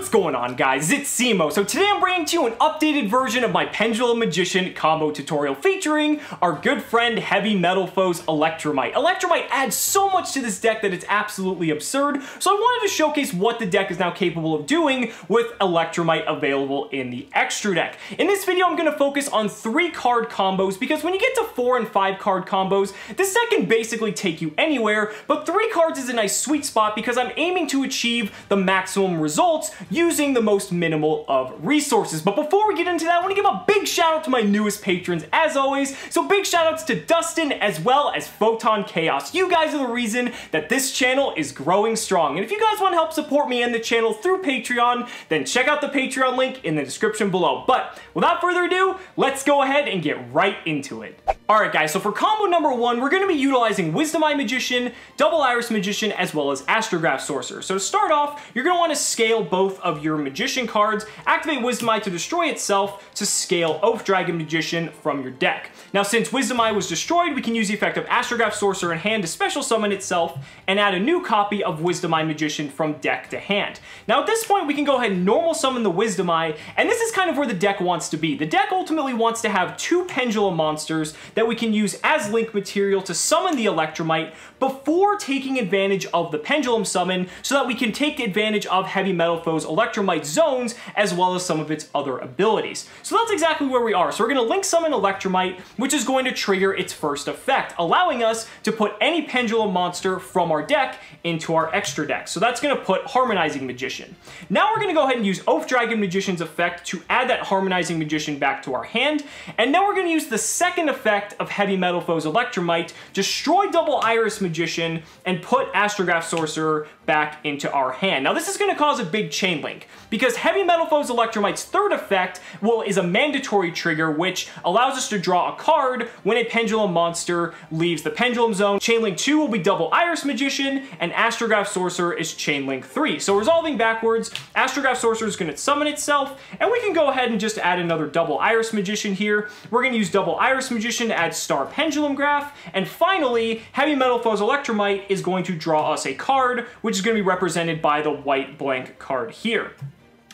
What's going on, guys? It's Cimo. So today I'm bringing to you an updated version of my Pendulum Magician combo tutorial featuring our good friend Heavymetalfoes Electrumite. Electrumite adds so much to this deck that it's absolutely absurd, so I wanted to showcase what the deck is now capable of doing with Electrumite available in the extra deck. In this video, I'm going to focus on 3 card combos because when you get to 4 and 5 card combos, this deck can basically take you anywhere, but 3 cards is a nice sweet spot because I'm aiming to achieve the maximum results using the most minimal of resources. But before we get into that, I want to give a big shout out to my newest patrons as always. So big shout outs to Dustin as well as Photon Chaos. You guys are the reason that this channel is growing strong. And if you guys want to help support me and the channel through Patreon, then check out the Patreon link in the description below. But without further ado, let's go ahead and get right into it. Alright guys, so for combo number 1, we're going to be utilizing Wisdom Eye Magician, Double Iris Magician, as well as Astrograph Sorcerer. So to start off, you're going to want to scale both of your Magician cards, activate Wisdom Eye to destroy itself to scale Oath Dragon Magician from your deck. Now since Wisdom Eye was destroyed, we can use the effect of Astrograph Sorcerer in hand to special summon itself and add a new copy of Wisdom Eye Magician from deck to hand. Now at this point, we can go ahead and normal summon the Wisdom Eye, and this is kind of where the deck wants to be. The deck ultimately wants to have 2 Pendulum monsters that we can use as link material to summon the Electrumite before taking advantage of the Pendulum summon so that we can take advantage of Heavymetalfoes Electrumite zones as well as some of its other abilities. So that's exactly where we are. So we're going to link summon Electrumite, which is going to trigger its first effect, allowing us to put any Pendulum monster from our deck into our extra deck. So that's going to put Harmonizing Magician. Now we're going to go ahead and use Oath Dragon Magician's effect to add that Harmonizing Magician back to our hand, and then we're going to use the second effect of Heavymetalfoes Electrumite, destroy Double Iris Magician, and put Astrograph Sorcerer back into our hand. Now this is going to cause a big chain link, because Heavymetalfoes Electrumite's third effect is a mandatory trigger which allows us to draw a card when a Pendulum monster leaves the Pendulum zone. Chain link 2 will be Double Iris Magician, and Astrograph Sorcerer is chain link 3. So resolving backwards, Astrograph Sorcerer is going to summon itself, and we can go ahead and just add another Double Iris Magician here. We're going to use Double Iris Magician to add Star Pendulum Graph, and finally, Heavymetalfoes Electrumite is going to draw us a card, which is going to be represented by the white blank card here.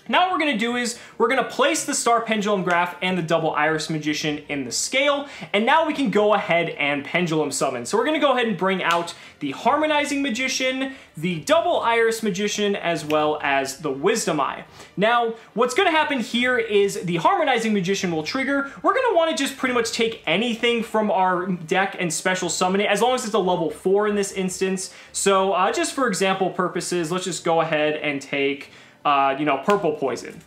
Now what we're going to do is we're going to place the Star Pendulum Graph and the Double Iris Magician in the scale, and now we can go ahead and Pendulum Summon. So we're going to go ahead and bring out the Harmonizing Magician, the Double Iris Magician, as well as the Wisdom Eye. Now, what's going to happen here is the Harmonizing Magician will trigger. We're going to want to just pretty much take anything from our deck and special summon it, as long as it's a level 4 in this instance. So just for example purposes, let's just go ahead and take Purple Poison.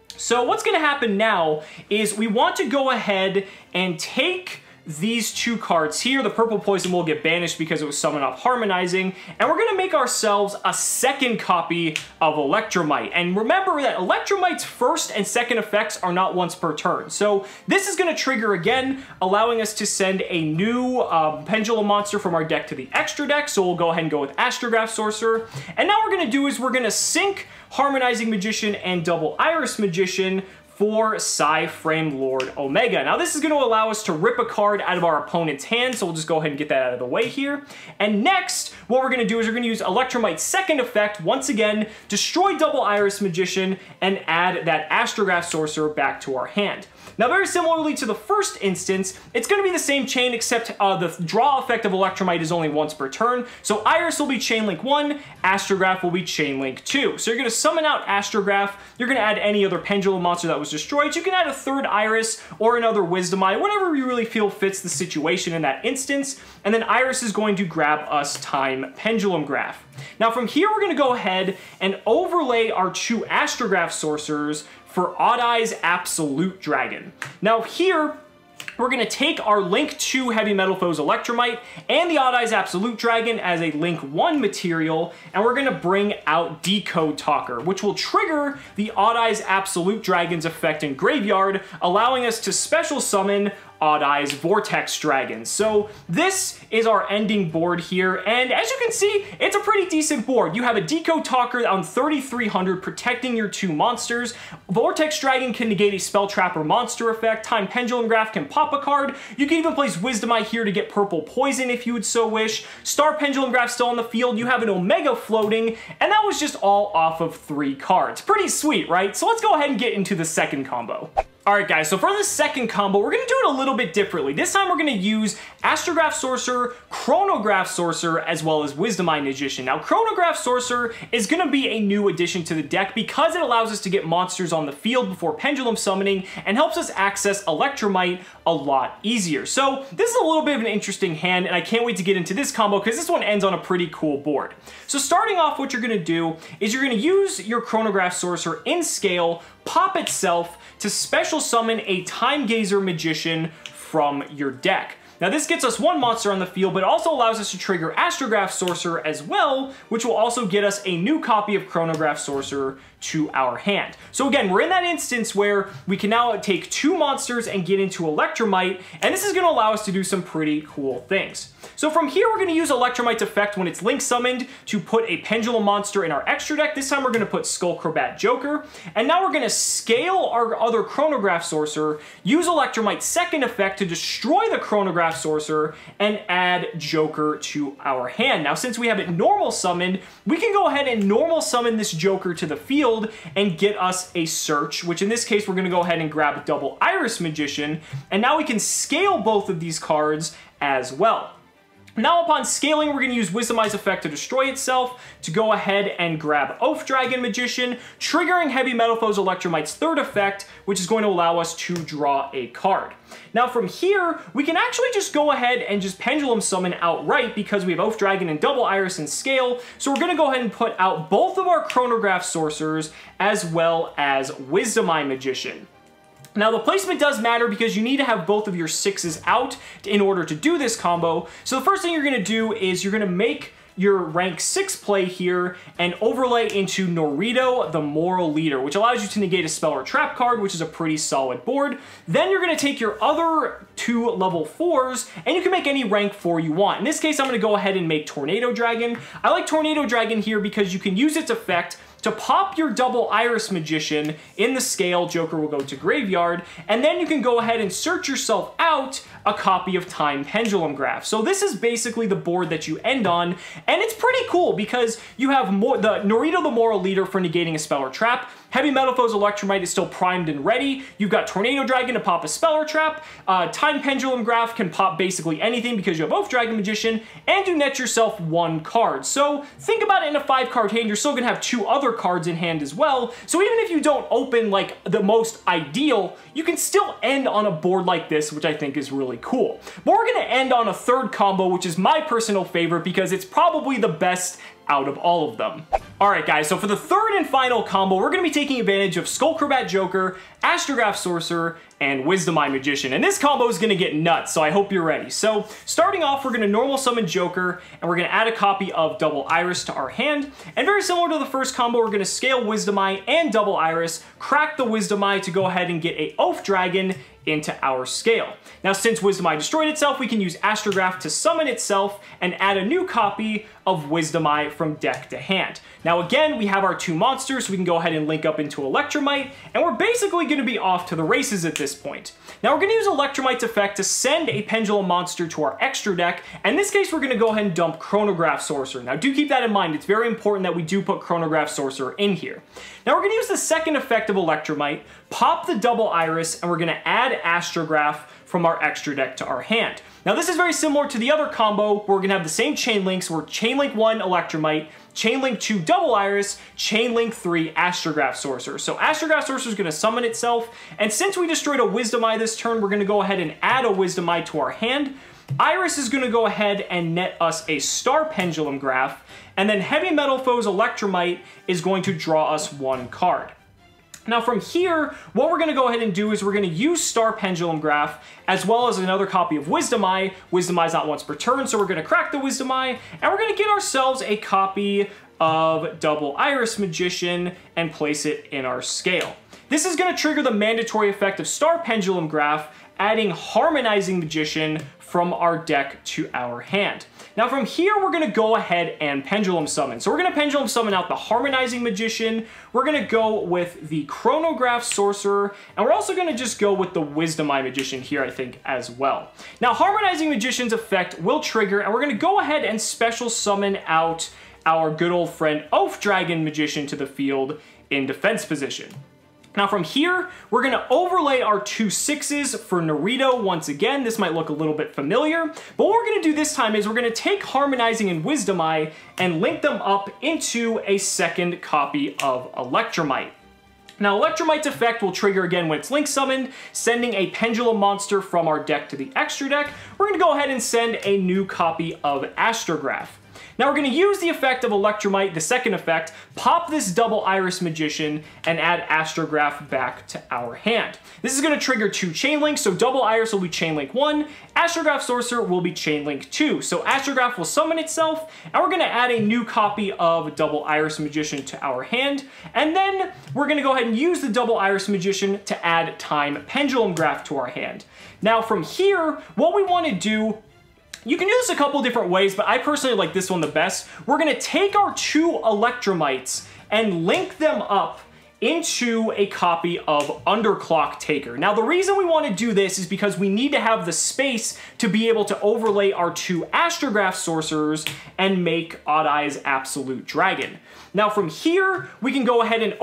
So what's going to happen now is we want to go ahead and take these 2 cards here. The Purple Poison will get banished because it was summoned off Harmonizing, and we're going to make ourselves a second copy of Electrumite. And remember that Electrumite's first and second effects are not once per turn. So this is going to trigger again, allowing us to send a new Pendulum monster from our deck to the extra deck. So we'll go ahead and go with Astrograph Sorcerer. And now what we're going to do is we're going to sync Harmonizing Magician and Double Iris Magician for Psy-Frame Lord Omega. Now this is going to allow us to rip a card out of our opponent's hand, so we'll just go ahead and get that out of the way here. And next, what we're going to do is we're going to use Electrumite's second effect, once again, destroy Double Iris Magician, and add that Astrograph Sorcerer back to our hand. Now very similarly to the first instance, it's going to be the same chain except the draw effect of Electrumite is only once per turn. So Iris will be chain link 1, Astrograph will be chain link 2. So you're going to summon out Astrograph, you're going to add any other Pendulum monster that was destroyed. You can add a third Iris or another Wisdom Eye, whatever you really feel fits the situation in that instance. And then Iris is going to grab us Time Pendulum Graph. Now from here, we're going to go ahead and overlay our 2 Astrograph Sorcerers for Odd Eye's Absolute Dragon. Now here, we're going to take our Link 2 Heavymetalfoes Electrumite and the Odd Eye's Absolute Dragon as a Link 1 material, and we're going to bring out Decode Talker, which will trigger the Odd Eye's Absolute Dragon's effect in Graveyard, allowing us to special summon Odd Eyes Vortex Dragons. So this is our ending board here, and as you can see, it's a pretty decent board. You have a Decode Talker on 3,300 protecting your 2 monsters. Vortex Dragon can negate a spell trap or monster effect. Time Pendulum Graph can pop a card. You can even place Wisdom Eye here to get purple poison if you would so wish. Star Pendulum Graph still on the field. You have an Omega floating, and that was just all off of 3 cards. Pretty sweet, right? So let's go ahead and get into the second combo. Alright guys, so for the second combo, we're going to do it a little bit differently. This time we're going to use Astrograph Sorcerer, Chronograph Sorcerer, as well as Wisdom Eye Magician. Now, Chronograph Sorcerer is going to be a new addition to the deck because it allows us to get monsters on the field before Pendulum Summoning and helps us access Electrumite a lot easier. So this is a little bit of an interesting hand, and I can't wait to get into this combo because this one ends on a pretty cool board. So starting off, what you're going to do is you're going to use your Chronograph Sorcerer in scale, pop itself to special summon a Time Gazer Magician from your deck. Now this gets us 1 monster on the field, but it also allows us to trigger Astrograph Sorcerer as well, which will also get us a new copy of Chronograph Sorcerer to our hand. So again, we're in that instance where we can now take 2 monsters and get into Electrumite, and this is going to allow us to do some pretty cool things. So from here, we're going to use Electrumite's effect when it's link summoned to put a Pendulum monster in our extra deck. This time we're going to put Skullcrobat Joker, and now we're going to scale our other Chronograph Sorcerer, use Electrumite's second effect to destroy the Chronograph Sorcerer, and add Joker to our hand. Now since we have it normal summoned, we can go ahead and normal summon this Joker to the field and get us a search, which in this case we're going to go ahead and grab a Double Iris Magician, and now we can scale both of these cards as well. Now upon scaling, we're going to use Wisdom Eye's effect to destroy itself to go ahead and grab Oath Dragon Magician, triggering Heavymetalfoes Electrumite's third effect, which is going to allow us to draw a card. Now from here, we can actually just go ahead and just Pendulum Summon outright because we have Oath Dragon and Double Iris in scale, so we're going to go ahead and put out both of our Chronograph Sorcerers as well as Wisdom Eye Magician. Now the placement does matter because you need to have both of your 6s out in order to do this combo. So the first thing you're going to do is you're going to make your rank 6 play here and overlay into Norito, the Moral Leader, which allows you to negate a spell or trap card, which is a pretty solid board. Then you're going to take your other 2 level 4s, and you can make any rank 4 you want. In this case, I'm going to go ahead and make Tornado Dragon. I like Tornado Dragon here because you can use its effect to pop your Double Iris Magician in the scale. Joker will go to graveyard, and then you can go ahead and search yourself out a copy of Time Pendulum Graph. So this is basically the board that you end on, and it's pretty cool because you have the Norito the Moral Leader for negating a spell or trap. Heavymetalfoes Electrumite is still primed and ready. You've got Tornado Dragon to pop a spell or trap. Time Pendulum Graph can pop basically anything because you have Oath Dragon Magician, and you net yourself 1 card. So think about it in a 5-card hand, you're still going to have 2 other cards in hand as well. So even if you don't open like the most ideal, you can still end on a board like this, which I think is really cool. But we're going to end on a third combo, which is my personal favorite because it's probably the best out of all of them. Alright guys, so for the third and final combo, we're going to be taking advantage of Skullcrobat Joker, Astrograph Sorcerer, and Wisdom Eye Magician. And this combo is going to get nuts, so I hope you're ready. So starting off, we're going to normal summon Joker, and we're going to add a copy of Double Iris to our hand. And very similar to the first combo, we're going to scale Wisdom Eye and Double Iris, crack the Wisdom Eye to go ahead and get a Oath Dragon into our scale. Now since Wisdom Eye destroyed itself, we can use Astrograph to summon itself and add a new copy of Wisdom Eye from deck to hand. Now again, we have our 2 monsters, so we can go ahead and link up into Electrumite, and we're basically going to be off to the races at this point. Now we're going to use Electrumite's effect to send a Pendulum monster to our extra deck, and in this case we're going to go ahead and dump Chronograph Sorcerer. Now do keep that in mind, it's very important that we do put Chronograph Sorcerer in here. Now we're going to use the second effect of Electrumite, pop the Double Iris, and we're going to add Astrograph from our extra deck to our hand. Now this is very similar to the other combo, where we're going to have the same chain links. We're chain link 1 Electrumite, chain link 2 Double Iris, chain link 3 Astrograph Sorcerer. So Astrograph Sorcerer is going to summon itself, and since we destroyed a Wisdom Eye this turn, we're going to go ahead and add a Wisdom Eye to our hand. Iris is going to go ahead and net us a Star Pendulum Graph, and then Heavymetalfoes Electrumite is going to draw us 1 card. Now from here, what we're going to go ahead and do is we're going to use Star Pendulum Graph as well as another copy of Wisdom Eye. Wisdom Eye is not once per turn, so we're going to crack the Wisdom Eye, and we're going to get ourselves a copy of Double Iris Magician and place it in our scale. This is going to trigger the mandatory effect of Star Pendulum Graph adding Harmonizing Magician from our deck to our hand. Now from here, we're gonna go ahead and Pendulum Summon. So we're gonna Pendulum Summon out the Harmonizing Magician, we're gonna go with the Chronograph Sorcerer, and we're also gonna just go with the Wisdom Eye Magician here, I think, as well. Now Harmonizing Magician's effect will trigger, and we're gonna go ahead and special summon out our good old friend Oath Dragon Magician to the field in defense position. Now from here, we're gonna overlay our 2 6s for Naruto once again. This might look a little bit familiar, but what we're gonna do this time is we're gonna take Harmonizing and Wisdom Eye and link them up into a second copy of Electrumite. Now, Electrumite's effect will trigger again when it's link summoned, sending a Pendulum monster from our deck to the extra deck. We're gonna go ahead and send a new copy of Astrograph. Now we're going to use the effect of Electrumite, the second effect, pop this double Iris Magician, and add Astrograph back to our hand. This is going to trigger 2 chain links, so double Iris will be chain link 1, Astrograph Sorcerer will be chain link 2. So Astrograph will summon itself, and we're going to add a new copy of double Iris Magician to our hand, and then we're going to go ahead and use the double Iris Magician to add Time Pendulum Graph to our hand. Now from here, what we want to do, you can do this a couple different ways, but I personally like this one the best. We're gonna take our 2 Electrumites and link them up into a copy of Underclock Taker. Now the reason we want to do this is because we need to have the space to be able to overlay our 2 Astrograph Sorcerers and make Odd Eye's Absolute Dragon. Now from here, we can go ahead and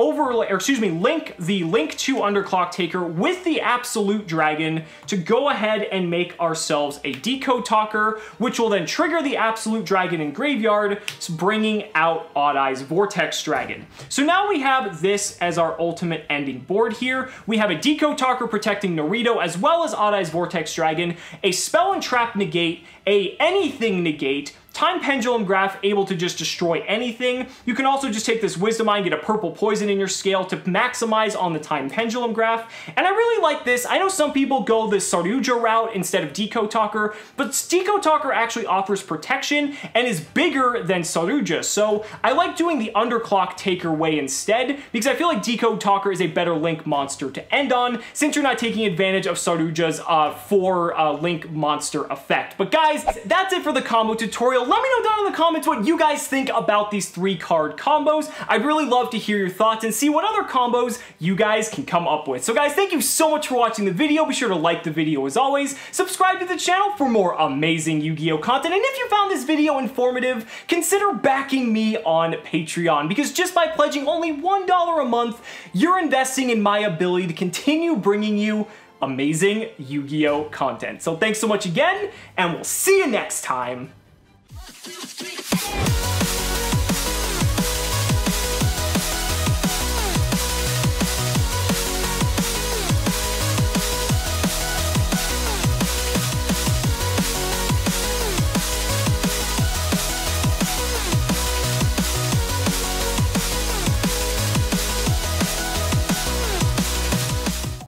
link the Link 2 Underclock Taker with the Absolute Dragon to go ahead and make ourselves a Decode Talker, which will then trigger the Absolute Dragon in Graveyard, bringing out Odd Eye's Vortex Dragon. So now we have this as our ultimate ending board here. We have a Decode Talker protecting Naruto, as well as Odd Eye's Vortex Dragon, a Spell and Trap negate, a Anything negate, Time Pendulum Graph, able to just destroy anything. You can also just take this Wisdom Eye and get a purple poison in your scale to maximize on the Time Pendulum Graph. And I really like this. I know some people go the Saruja route instead of Decode Talker, but Decode Talker actually offers protection and is bigger than Saruja. So I like doing the Underclock Taker way instead, because I feel like Decode Talker is a better Link monster to end on, since you're not taking advantage of Saruja's 4 Link monster effect. But guys, that's it for the combo tutorial. Let me know down in the comments what you guys think about these 3-card combos. I'd really love to hear your thoughts and see what other combos you guys can come up with. So guys, thank you so much for watching the video. Be sure to like the video as always. Subscribe to the channel for more amazing Yu-Gi-Oh content. And if you found this video informative, consider backing me on Patreon, because just by pledging only $1 a month, you're investing in my ability to continue bringing you amazing Yu-Gi-Oh content. So thanks so much again, and we'll see you next time. 2, 3, 4.